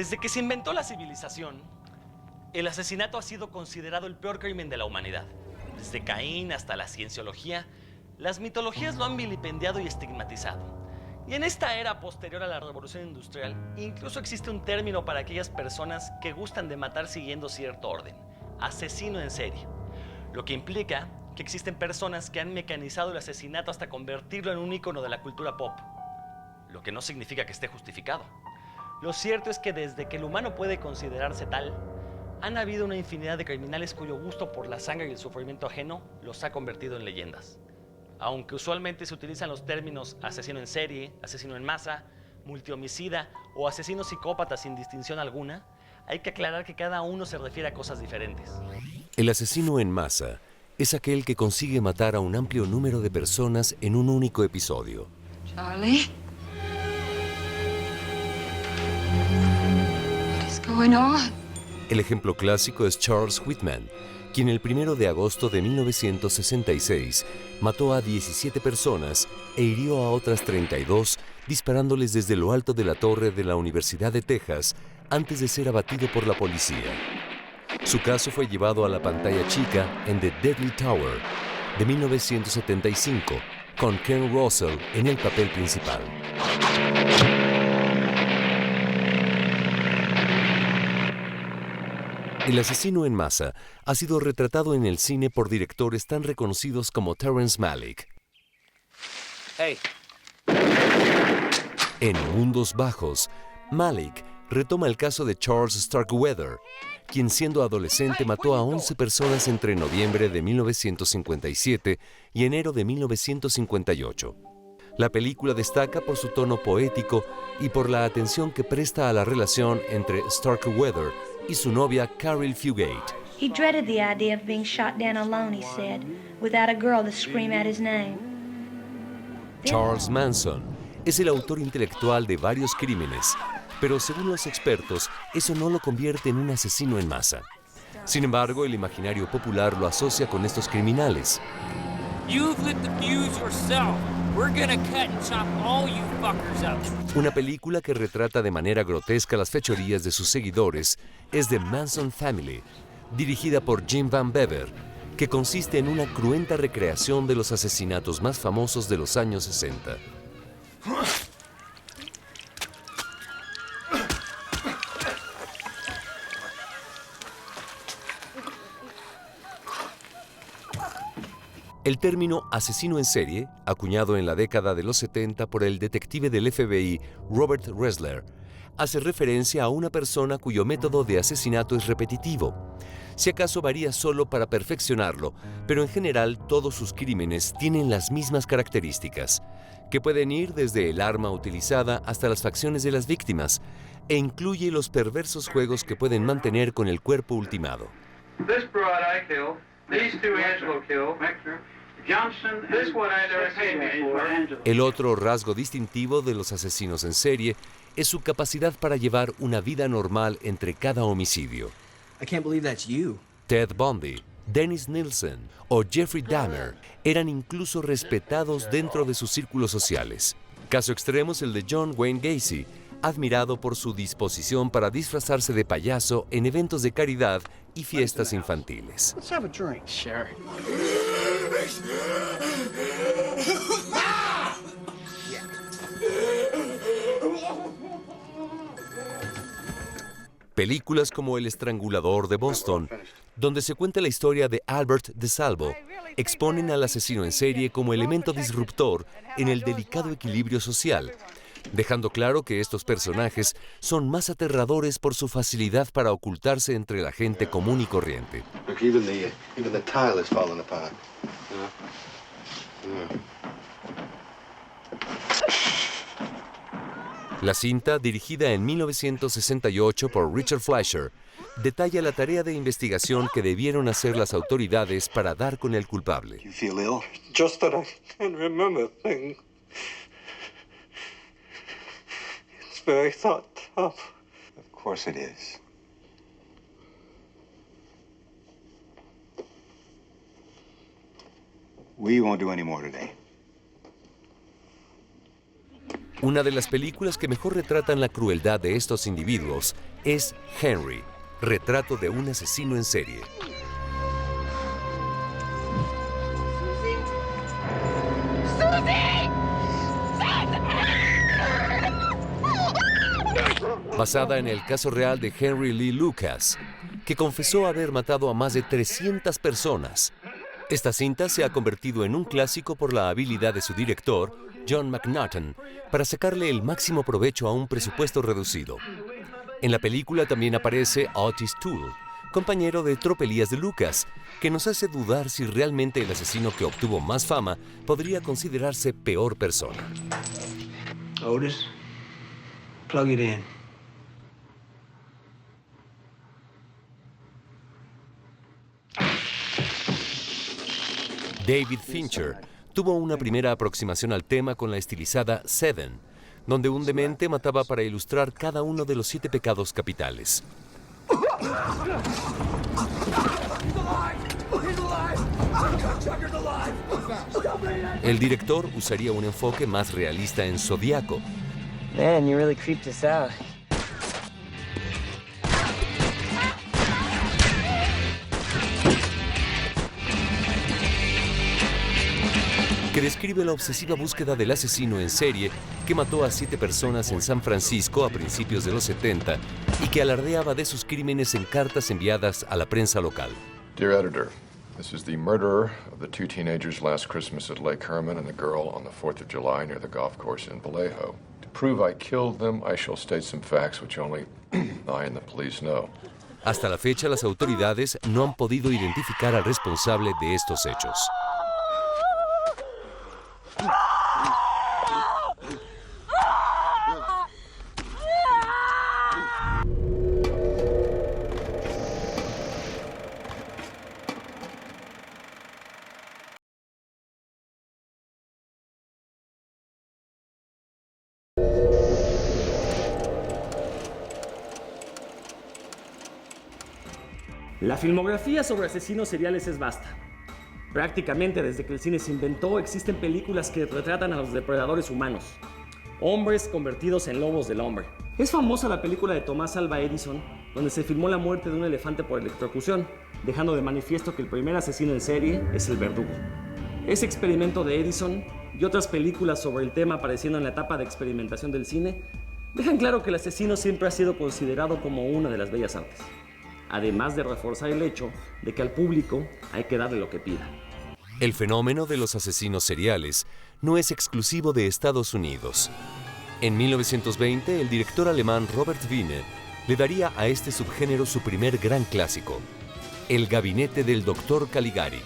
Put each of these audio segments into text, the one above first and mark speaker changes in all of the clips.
Speaker 1: Desde que se inventó la civilización, el asesinato ha sido considerado el peor crimen de la humanidad. Desde Caín hasta la cienciología, las mitologías lo han vilipendiado y estigmatizado. Y en esta era posterior a la Revolución Industrial, incluso existe un término para aquellas personas que gustan de matar siguiendo cierto orden: asesino en serie. Lo que implica que existen personas que han mecanizado el asesinato hasta convertirlo en un ícono de la cultura pop. Lo que no significa que esté justificado. Lo cierto es que desde que el humano puede considerarse tal, han habido una infinidad de criminales cuyo gusto por la sangre y el sufrimiento ajeno los ha convertido en leyendas. Aunque usualmente se utilizan los términos asesino en serie, asesino en masa, multihomicida o asesino psicópata sin distinción alguna, hay que aclarar que cada uno se refiere a cosas diferentes.
Speaker 2: El asesino en masa es aquel que consigue matar a un amplio número de personas en un único episodio.
Speaker 3: Charlie? What is going on?
Speaker 2: El ejemplo clásico es Charles Whitman, quien el 1 de agosto de 1966 mató a 17 personas e hirió a otras 32 disparándoles desde lo alto de la torre de la Universidad de Texas antes de ser abatido por la policía. Su caso fue llevado a la pantalla chica en The Deadly Tower de 1975, con Ken Russell en el papel principal. El asesino en masa ha sido retratado en el cine por directores tan reconocidos como Terrence Malick.
Speaker 4: Hey.
Speaker 2: En Mundos Bajos, Malick retoma el caso de Charles Starkweather, quien siendo adolescente mató a 11 personas entre noviembre de 1957 y enero de 1958. La película destaca por su tono poético y por la atención que presta a la relación entre Starkweather y su novia Carol Fugate.
Speaker 5: He dreaded the idea of being shot down alone, he said, without a girl to scream out his name.
Speaker 2: Charles Manson es el autor intelectual de varios crímenes, pero según los expertos, eso no lo convierte en un asesino en masa. Sin embargo, el imaginario popular lo asocia con estos criminales.
Speaker 4: You've lit the fuse yourself. We're gonna cut and chop all you fuckers up.
Speaker 2: Una película que retrata de manera grotesca las fechorías de sus seguidores es The Manson Family, dirigida por Jim Van Bever, que consiste en una cruenta recreación de los asesinatos más famosos de los años 60. El término asesino en serie, acuñado en la década de los 70 por el detective del FBI Robert Ressler, hace referencia a una persona cuyo método de asesinato es repetitivo. Si acaso varía solo para perfeccionarlo, pero en general todos sus crímenes tienen las mismas características, que pueden ir desde el arma utilizada hasta las facciones de las víctimas, e incluye los perversos juegos que pueden mantener con el cuerpo ultimado.
Speaker 6: This broad I killed, these two Angelo killed, Johnson, this one I never seen before.
Speaker 2: El otro rasgo distintivo de los asesinos en serie es su capacidad para llevar una vida normal entre cada homicidio.
Speaker 7: I can't believe that's you.
Speaker 2: Ted Bundy, Dennis Nielsen o Jeffrey Dahmer eran incluso respetados dentro de sus círculos sociales. Caso extremo es el de John Wayne Gacy, admirado por su disposición para disfrazarse de payaso en eventos de caridad y fiestas infantiles.
Speaker 7: Let's have a drink.
Speaker 4: Sure.
Speaker 2: Películas como El Estrangulador de Boston, donde se cuenta la historia de Albert DeSalvo, exponen al asesino en serie como elemento disruptor en el delicado equilibrio social, dejando claro que estos personajes son más aterradores por su facilidad para ocultarse entre la gente común y corriente.
Speaker 8: Look, even the tile is falling apart.
Speaker 2: La cinta, dirigida en 1968 por Richard Fleischer, detalla la tarea de investigación que debieron hacer las autoridades para dar con el culpable.
Speaker 8: You feel ill?
Speaker 6: Just that I can't remember things. It's very thought tough.
Speaker 8: Of course it is. We won't do any more today.
Speaker 2: Una de las películas que mejor retratan la crueldad de estos individuos es Henry, retrato de un asesino en serie. Basada en el caso real de Henry Lee Lucas, que confesó haber matado a más de 300 personas. Esta cinta se ha convertido en un clásico por la habilidad de su director, John McNaughton, para sacarle el máximo provecho a un presupuesto reducido. En la película también aparece Otis Toole, compañero de tropelías de Lucas, que nos hace dudar si realmente el asesino que obtuvo más fama podría considerarse peor persona.
Speaker 7: Otis, plug it in.
Speaker 2: David Fincher tuvo una primera aproximación al tema con la estilizada Seven, donde un demente mataba para ilustrar cada uno de los 7 pecados capitales. El director usaría un enfoque más realista en Zodiaco.
Speaker 9: Man, you really creeped us out.
Speaker 2: Que describe la obsesiva búsqueda del asesino en serie que mató a 7 personas en San Francisco a principios de los 70 y que alardeaba de sus crímenes en cartas enviadas a la prensa local.
Speaker 10: Dear editor, this is the murderer of the 2 teenagers last Christmas at Lake Herman and the girl on the 4th of July near the golf course in Vallejo. To prove I killed them, I shall state some facts which only I and the police know.
Speaker 2: Hasta la fecha, las autoridades no han podido identificar al responsable de estos hechos.
Speaker 11: La filmografía sobre asesinos seriales es vasta. Prácticamente desde que el cine se inventó existen películas que retratan a los depredadores humanos, hombres convertidos en lobos del hombre. Es famosa la película de Thomas Alva Edison, donde se filmó la muerte de un elefante por electrocución, dejando de manifiesto que el primer asesino en serie es el verdugo. Ese experimento de Edison y otras películas sobre el tema apareciendo en la etapa de experimentación del cine dejan claro que el asesino siempre ha sido considerado como una de las bellas artes, además de reforzar el hecho de que al público hay que darle lo que pida.
Speaker 2: El fenómeno de los asesinos seriales no es exclusivo de Estados Unidos. En 1920, el director alemán Robert Wiener le daría a este subgénero su primer gran clásico, El gabinete del Dr. Caligari.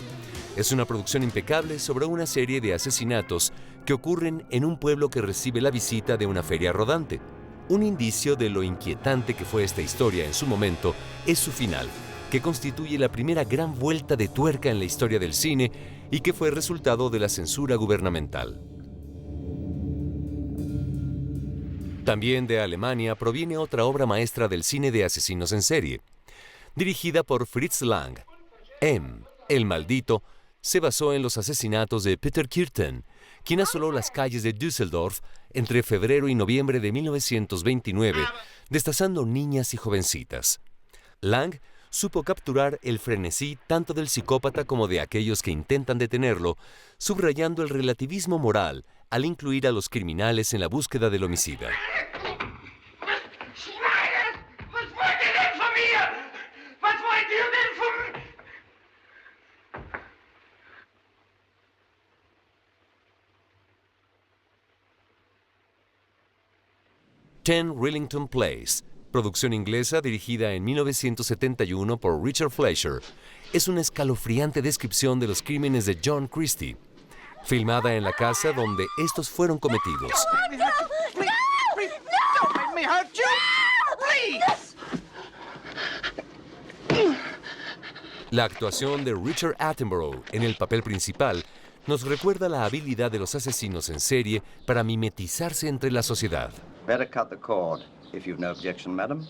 Speaker 2: Es una producción impecable sobre una serie de asesinatos que ocurren en un pueblo que recibe la visita de una feria rodante. Un indicio de lo inquietante que fue esta historia en su momento es su final, que constituye la primera gran vuelta de tuerca en la historia del cine y que fue resultado de la censura gubernamental. También de Alemania proviene otra obra maestra del cine de asesinos en serie. Dirigida por Fritz Lang, M, el maldito, se basó en los asesinatos de Peter Kürten, quien asoló las calles de Düsseldorf entre febrero y noviembre de 1929, destazando niñas y jovencitas. Lang supo capturar el frenesí tanto del psicópata como de aquellos que intentan detenerlo, subrayando el relativismo moral al incluir a los criminales en la búsqueda del homicida. Ten Rillington Place, producción inglesa dirigida en 1971 por Richard Fleischer, es una escalofriante descripción de los crímenes de John Christie, filmada en la casa donde estos fueron cometidos. La actuación de Richard Attenborough en el papel principal nos recuerda la habilidad de los asesinos en serie para mimetizarse entre la sociedad.
Speaker 12: Better cut the cord, if you've no objection, madam.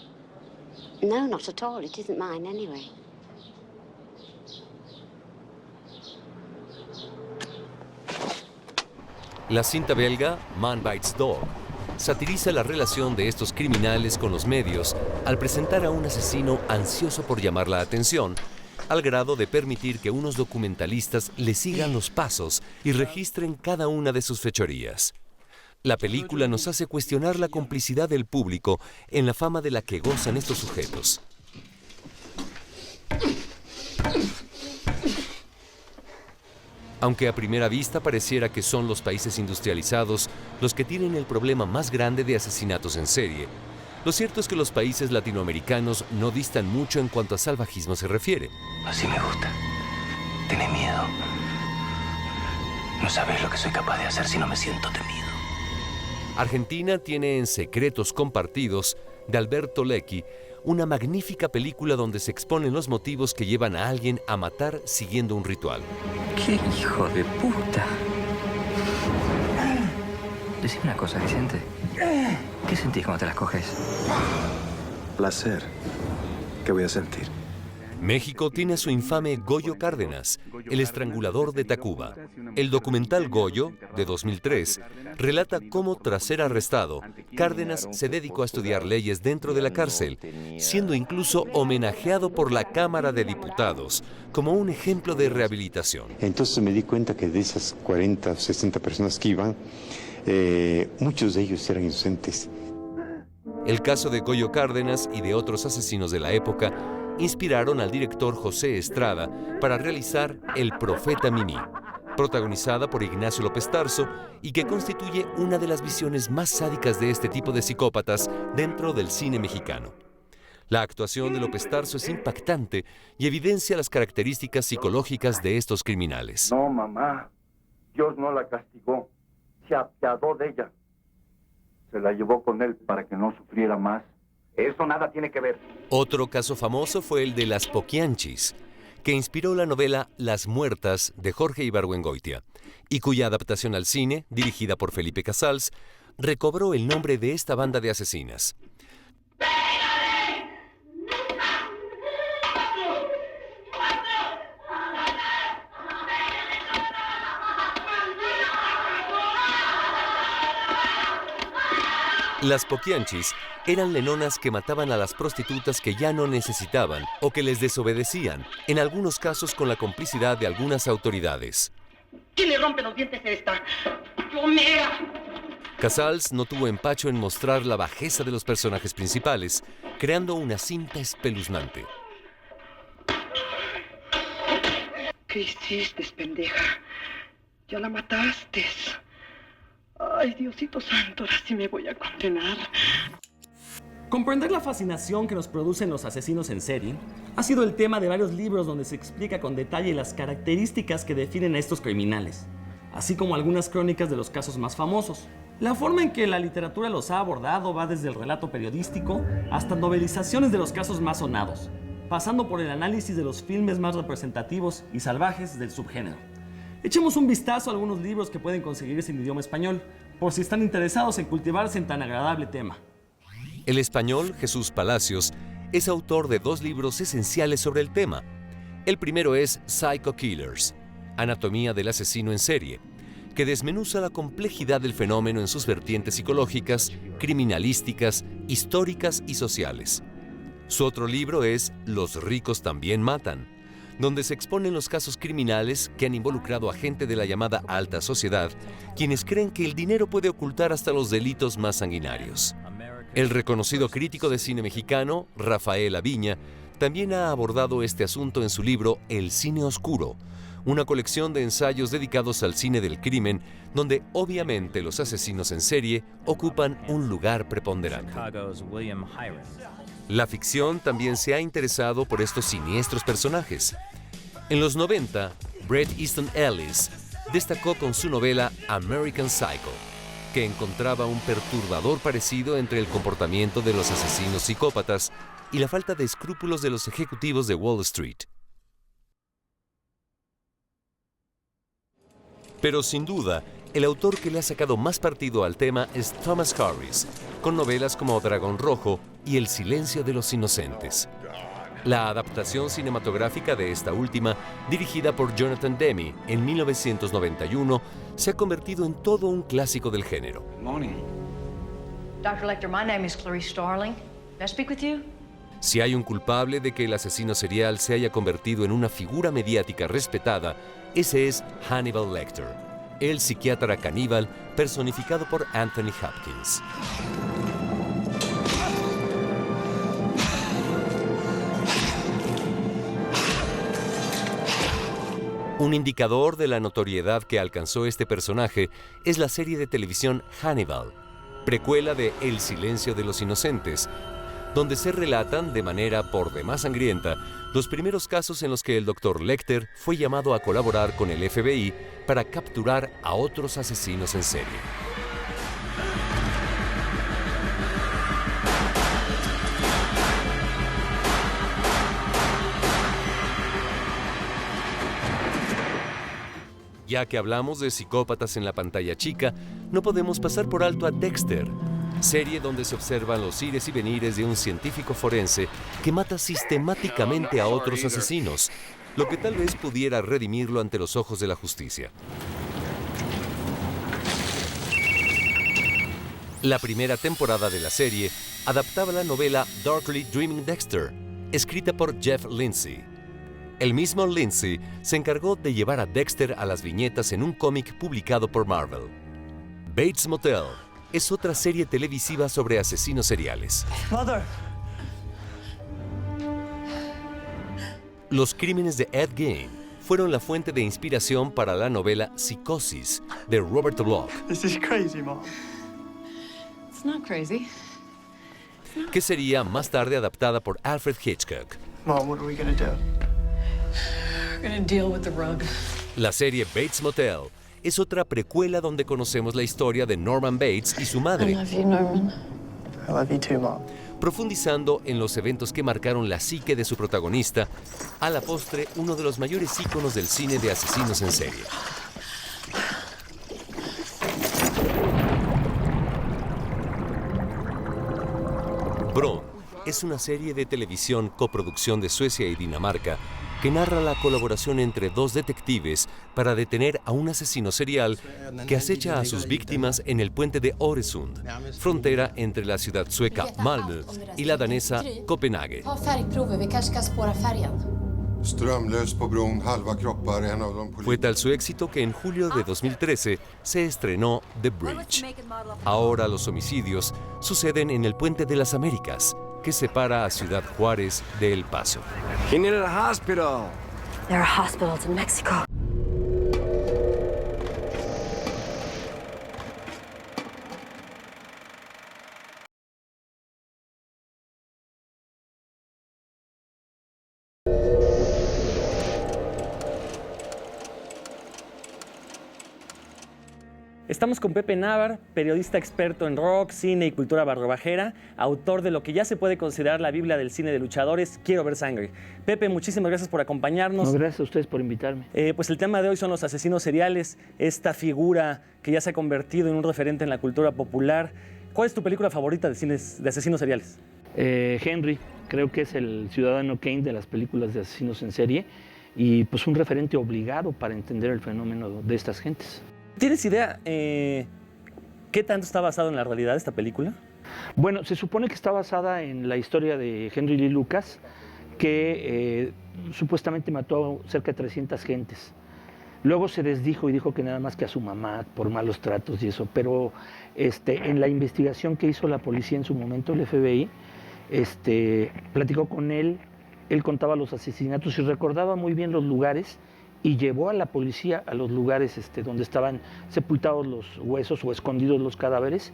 Speaker 13: No, not at all. It isn't mine anyway.
Speaker 2: La cinta belga Man Bites Dog satiriza la relación de estos criminales con los medios al presentar a un asesino ansioso por llamar la atención, al grado de permitir que unos documentalistas le sigan los pasos y registren cada una de sus fechorías. La película nos hace cuestionar la complicidad del público en la fama de la que gozan estos sujetos. Aunque a primera vista pareciera que son los países industrializados los que tienen el problema más grande de asesinatos en serie, lo cierto es que los países latinoamericanos no distan mucho en cuanto a salvajismo se refiere.
Speaker 14: Así me gusta. Tenés miedo. No sabes lo que soy capaz de hacer si no me siento temido.
Speaker 2: Argentina tiene en Secretos Compartidos, de Alberto Lecchi, una magnífica película donde se exponen los motivos que llevan a alguien a matar siguiendo un ritual.
Speaker 14: ¡Qué hijo de puta! Decime una cosa, Vicente. ¿Qué sentís cuando te las coges?
Speaker 15: Placer. ¿Qué voy a sentir?
Speaker 2: México tiene a su infame Goyo Cárdenas, el estrangulador de Tacuba. El documental Goyo, de 2003, relata cómo, tras ser arrestado, Cárdenas se dedicó a estudiar leyes dentro de la cárcel, siendo incluso homenajeado por la Cámara de Diputados como un ejemplo de rehabilitación.
Speaker 8: Entonces me di cuenta que de esas 40 o 60 personas que iban, muchos de ellos eran inocentes.
Speaker 2: El caso de Goyo Cárdenas y de otros asesinos de la época inspiraron al director José Estrada para realizar El Profeta Mimí, protagonizada por Ignacio López Tarso y que constituye una de las visiones más sádicas de este tipo de psicópatas dentro del cine mexicano. La actuación de López Tarso es impactante y evidencia las características psicológicas de estos criminales.
Speaker 16: No, mamá, Dios no la castigó, se apiadó de ella. Se la llevó con él para que no sufriera más. Eso nada tiene que ver.
Speaker 2: Otro caso famoso fue el de Las Poquianchis, que inspiró la novela Las Muertas de Jorge Ibargüengoitia y cuya adaptación al cine, dirigida por Felipe Casals, recobró el nombre de esta banda de asesinas. Las Poquianchis eran lenonas que mataban a las prostitutas que ya no necesitaban o que les desobedecían, en algunos casos con la complicidad de algunas autoridades.
Speaker 17: ¿Quién le rompe los dientes a esta? ¡Yo mera!
Speaker 2: Casals no tuvo empacho en mostrar la bajeza de los personajes principales, creando una cinta espeluznante.
Speaker 17: ¿Qué hiciste, pendeja? Ya la mataste. Ay, Diosito santo, ahora sí me voy a condenar.
Speaker 11: Comprender la fascinación que nos producen los asesinos en serie ha sido el tema de varios libros donde se explica con detalle las características que definen a estos criminales, así como algunas crónicas de los casos más famosos. La forma en que la literatura los ha abordado va desde el relato periodístico hasta novelizaciones de los casos más sonados, pasando por el análisis de los filmes más representativos y salvajes del subgénero. Echemos un vistazo a algunos libros que pueden conseguirse en idioma español, por si están interesados en cultivarse en tan agradable tema.
Speaker 2: El español Jesús Palacios es autor de 2 libros esenciales sobre el tema. El primero es Psycho Killers, Anatomía del asesino en serie, que desmenuza la complejidad del fenómeno en sus vertientes psicológicas, criminalísticas, históricas y sociales. Su otro libro es Los ricos también matan, donde se exponen los casos criminales que han involucrado a gente de la llamada alta sociedad, quienes creen que el dinero puede ocultar hasta los delitos más sanguinarios. El reconocido crítico de cine mexicano, Rafael Aviña, también ha abordado este asunto en su libro El cine oscuro, una colección de ensayos dedicados al cine del crimen, donde obviamente los asesinos en serie ocupan un lugar preponderante. La ficción también se ha interesado por estos siniestros personajes. En los 90, Bret Easton Ellis destacó con su novela American Psycho, que encontraba un perturbador parecido entre el comportamiento de los asesinos psicópatas y la falta de escrúpulos de los ejecutivos de Wall Street. Pero sin duda, el autor que le ha sacado más partido al tema es Thomas Harris, con novelas como Dragón Rojo y El silencio de los inocentes. La adaptación cinematográfica de esta última, dirigida por Jonathan Demme en 1991, se ha convertido en todo un clásico del género.
Speaker 18: Dr. Lecter, my name is Clarice Starling. May I speak with you?
Speaker 2: Si hay un culpable de que el asesino serial se haya convertido en una figura mediática respetada, ese es Hannibal Lecter, el psiquiatra caníbal personificado por Anthony Hopkins. Un indicador de la notoriedad que alcanzó este personaje es la serie de televisión Hannibal, precuela de El silencio de los inocentes, donde se relatan de manera por demás sangrienta los primeros casos en los que el Dr. Lecter fue llamado a colaborar con el FBI para capturar a otros asesinos en serie. Ya que hablamos de psicópatas en la pantalla chica, no podemos pasar por alto a Dexter, serie donde se observan los ires y venires de un científico forense que mata sistemáticamente a otros asesinos, lo que tal vez pudiera redimirlo ante los ojos de la justicia. La primera temporada de la serie adaptaba la novela Darkly Dreaming Dexter, escrita por Jeff Lindsay. El mismo Lindsay se encargó de llevar a Dexter a las viñetas en un cómic publicado por Marvel. Bates Motel es otra serie televisiva sobre asesinos seriales.
Speaker 19: Mother.
Speaker 2: Los crímenes de Ed Gein fueron la fuente de inspiración para la novela Psicosis de Robert Bloch.
Speaker 19: This is crazy, Mom.
Speaker 3: It's not crazy.
Speaker 2: Que sería más tarde adaptada por Alfred Hitchcock.
Speaker 19: Mom, what are we gonna do?
Speaker 3: We're gonna deal with the rug.
Speaker 2: La serie Bates Motel es otra precuela donde conocemos la historia de Norman Bates y su madre.
Speaker 3: I love you, Norman.
Speaker 19: I love you too, Mom.
Speaker 2: Profundizando en los eventos que marcaron la psique de su protagonista, a la postre uno de los mayores íconos del cine de asesinos en serie. Bron es una serie de televisión coproducción de Suecia y Dinamarca que narra la colaboración entre dos detectives para detener a un asesino serial que acecha a sus víctimas en el puente de Öresund, frontera entre la ciudad sueca Malmö y la danesa Copenhague. Fue tal su éxito que en julio de 2013 se estrenó The Bridge. Ahora los homicidios suceden en el Puente de las Américas, que separa a Ciudad Juárez de El Paso.
Speaker 15: He needed a hospital.
Speaker 13: There are hospitals in Mexico.
Speaker 11: Estamos con Pepe Návar, periodista experto en rock, cine y cultura barrobajera, autor de lo que ya se puede considerar la Biblia del cine de luchadores, Quiero ver sangre. Pepe, muchísimas gracias por acompañarnos.
Speaker 20: No, gracias a ustedes por invitarme.
Speaker 11: Pues el tema de hoy son los asesinos seriales, esta figura que ya se ha convertido en un referente en la cultura popular. ¿Cuál es tu película favorita de asesinos seriales?
Speaker 20: Henry, creo que es el ciudadano Kane de las películas de asesinos en serie y pues un referente obligado para entender el fenómeno de estas gentes.
Speaker 11: ¿Tienes idea qué tanto está basado en la realidad esta película?
Speaker 20: Bueno, se supone que está basada en la historia de Henry Lee Lucas, que supuestamente mató a cerca de 300 gentes. Luego se desdijo y dijo que nada más que a su mamá por malos tratos y eso, pero en la investigación que hizo la policía en su momento, el FBI, platicó con él contaba los asesinatos y recordaba muy bien los lugares y llevó a la policía a los lugares donde estaban sepultados los huesos o escondidos los cadáveres.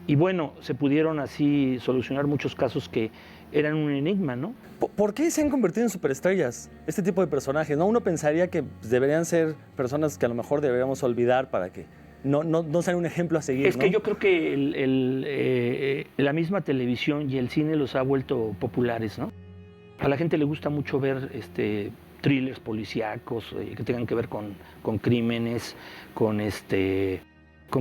Speaker 20: Y bueno, se pudieron así solucionar muchos casos que eran un enigma, ¿no?
Speaker 11: ¿Por qué se han convertido en superestrellas este tipo de personajes? ¿No? Uno pensaría que deberían ser personas que a lo mejor deberíamos olvidar para que no sean un ejemplo a seguir.
Speaker 20: Es que yo creo que la misma televisión y el cine los ha vuelto populares, ¿no? A la gente le gusta mucho ver thrillers policíacos que tengan que ver con crímenes, con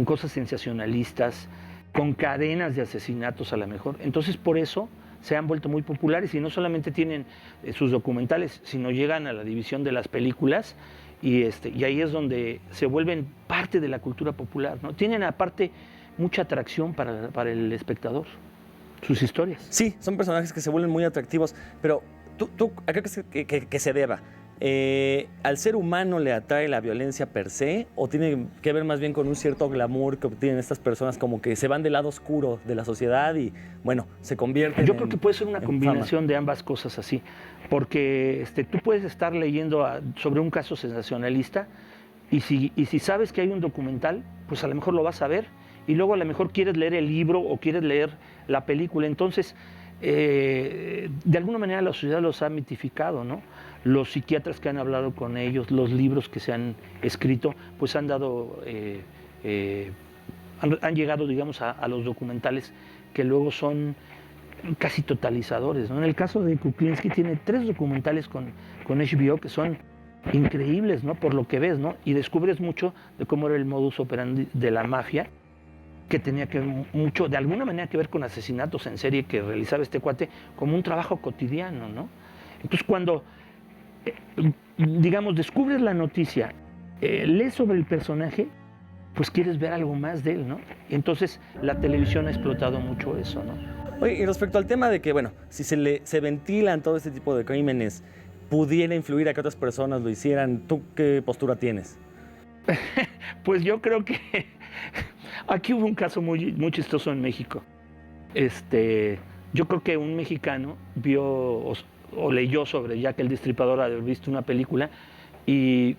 Speaker 20: cosas sensacionalistas, con cadenas de asesinatos a lo mejor. Entonces por eso se han vuelto muy populares y no solamente tienen sus documentales, sino llegan a la división de las películas y ahí es donde se vuelven parte de la cultura popular, ¿no? Tienen aparte mucha atracción para el espectador, sus historias.
Speaker 11: Sí, son personajes que se vuelven muy atractivos, pero ¿tú a qué crees que se deba? ¿Al ser humano le atrae la violencia per se o tiene que ver más bien con un cierto glamour que obtienen estas personas, como que se van del lado oscuro de la sociedad y, bueno, se convierten
Speaker 20: Yo creo que puede ser una combinación
Speaker 11: fama
Speaker 20: de ambas cosas así, porque tú puedes estar leyendo sobre un caso sensacionalista y si sabes que hay un documental, pues a lo mejor lo vas a ver y luego a lo mejor quieres leer el libro o quieres leer la película. Entonces, de alguna manera la sociedad los ha mitificado, ¿no? Los psiquiatras que han hablado con ellos, los libros que se han escrito, pues han dado, han llegado, digamos, a los documentales que luego son casi totalizadores, ¿no? En el caso de Kuklinski tiene 3 documentales con HBO que son increíbles, ¿no? Por lo que ves, ¿no? Y descubres mucho de cómo era el modus operandi de la mafia, que tenía que mucho, de alguna manera, que ver con asesinatos en serie que realizaba este cuate como un trabajo cotidiano, ¿no? Entonces, cuando, digamos, descubres la noticia, lees sobre el personaje, pues quieres ver algo más de él, ¿no? Y entonces la televisión ha explotado mucho eso, ¿no?
Speaker 11: Oye, y respecto al tema de que, bueno, si se ventilan todo este tipo de crímenes, pudiera influir a que otras personas lo hicieran, ¿tú qué postura tienes?
Speaker 20: Pues yo creo que aquí hubo un caso muy chistoso en México. Yo creo que un mexicano vio o leyó sobre Jack el Destripador, haber visto una película, y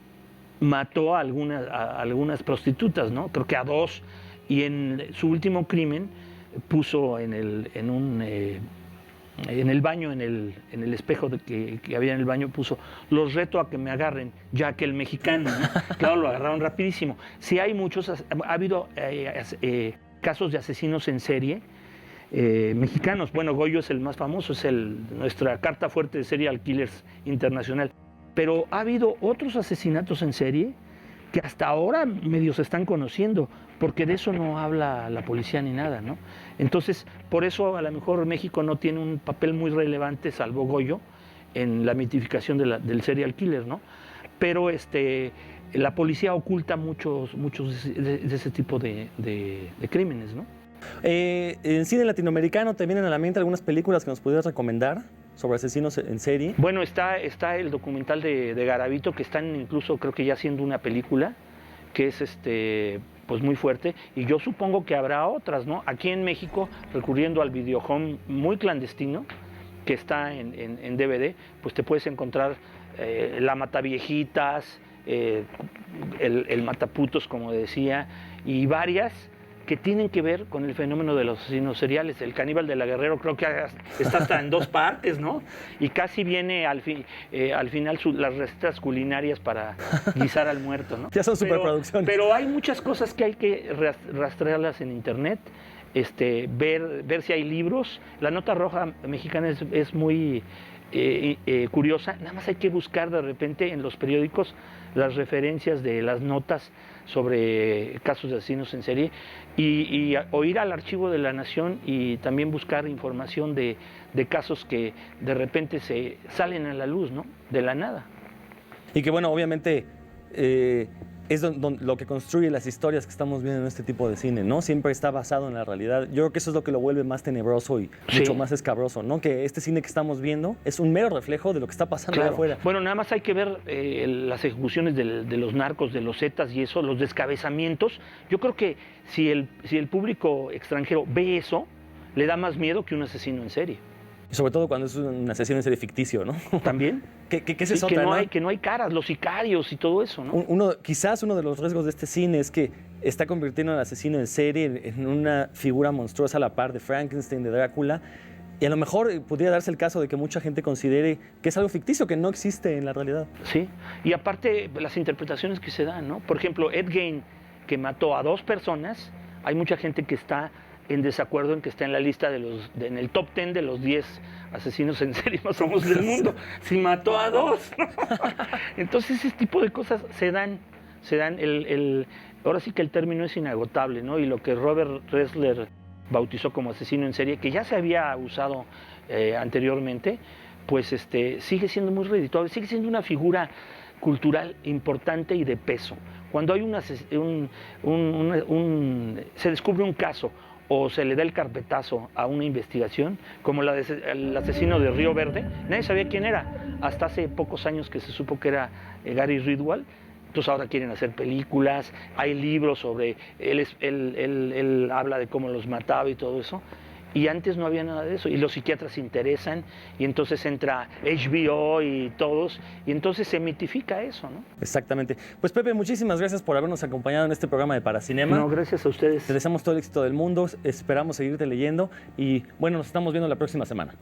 Speaker 20: mató a algunas prostitutas, ¿no? Creo que a 2, y en su último crimen puso en el baño, en el espejo que había en el baño, puso: los reto a que me agarren, Jack el mexicano, ¿no? Claro, lo agarraron rapidísimo. Sí, hay muchos, ha habido casos de asesinos en serie mexicanos. Bueno, Goyo es el más famoso, es nuestra carta fuerte de serial killers internacional. Pero ha habido otros asesinatos en serie que hasta ahora medio se están conociendo, porque de eso no habla la policía ni nada, ¿no? Entonces, por eso a lo mejor México no tiene un papel muy relevante, salvo Goyo, en la mitificación del serial killer, ¿no? Pero la policía oculta muchos de ese tipo de crímenes, ¿no?
Speaker 11: En cine latinoamericano te vienen a la mente algunas películas que nos pudieras recomendar sobre asesinos en serie.
Speaker 20: Bueno, está el documental de Garavito, que están incluso, creo que ya haciendo una película, que es pues muy fuerte, y yo supongo que habrá otras, ¿no? Aquí en México, recurriendo al videohome muy clandestino, que está en DVD, pues te puedes encontrar La Mataviejitas, el Mataputos, como decía, y varias que tienen que ver con el fenómeno de los asesinos seriales. El Caníbal de la Guerrero creo que está hasta en 2 partes, ¿no? Y casi viene al final las recetas culinarias para guisar al muerto, ¿no?
Speaker 11: Ya son superproducciones.
Speaker 20: Pero hay muchas cosas que hay que rastrearlas en internet, ver si hay libros. La Nota Roja mexicana es muy curiosa. Nada más hay que buscar de repente en los periódicos las referencias de las notas sobre casos de asesinos en serie o ir al archivo de la Nación y también buscar información de casos que de repente se salen a la luz, ¿no? De la nada.
Speaker 11: Y que, bueno, obviamente es lo que construye las historias que estamos viendo en este tipo de cine, ¿no? Siempre está basado en la realidad. Yo creo que eso es lo que lo vuelve más tenebroso y mucho más escabroso, ¿no? Que este cine que estamos viendo es un mero reflejo de lo que está pasando allá afuera.
Speaker 20: Bueno, nada más hay que ver las ejecuciones de los narcos, de los zetas y eso, los descabezamientos. Yo creo que si el público extranjero ve eso, le da más miedo que un asesino en serie.
Speaker 11: Y sobre todo cuando es un asesino en serie ficticio, ¿no?
Speaker 20: También.
Speaker 11: ¿Qué es eso?
Speaker 20: Que no hay caras, los sicarios y todo eso, ¿no?
Speaker 11: Quizás uno de los riesgos de este cine es que está convirtiendo al asesino en serie en una figura monstruosa a la par de Frankenstein, de Drácula, y a lo mejor pudiera darse el caso de que mucha gente considere que es algo ficticio, que no existe en la realidad.
Speaker 20: Sí, y aparte las interpretaciones que se dan, ¿no? Por ejemplo, Ed Gein, que mató a 2 personas, hay mucha gente que está en desacuerdo en que está en la lista en el top 10 de los 10 asesinos en serie más famosos del mundo. Si mató a 2. Entonces ese tipo de cosas se dan. Ahora sí que el término es inagotable, ¿no? Y lo que Robert Ressler bautizó como asesino en serie, que ya se había usado anteriormente, pues sigue siendo muy redituable, sigue siendo una figura cultural importante y de peso. Cuando hay se descubre un caso o se le da el carpetazo a una investigación, como el asesino de Río Verde, nadie sabía quién era, hasta hace pocos años que se supo que era Gary Ridwell. Entonces ahora quieren hacer películas, hay libros sobre, él habla de cómo los mataba y todo eso, y antes no había nada de eso, y los psiquiatras se interesan, y entonces entra HBO y todos, y entonces se mitifica eso, ¿no?
Speaker 11: Exactamente. Pues Pepe, muchísimas gracias por habernos acompañado en este programa de Paracinema.
Speaker 20: No, gracias a ustedes.
Speaker 11: Te deseamos todo el éxito del mundo, esperamos seguirte leyendo, y bueno, nos estamos viendo la próxima semana.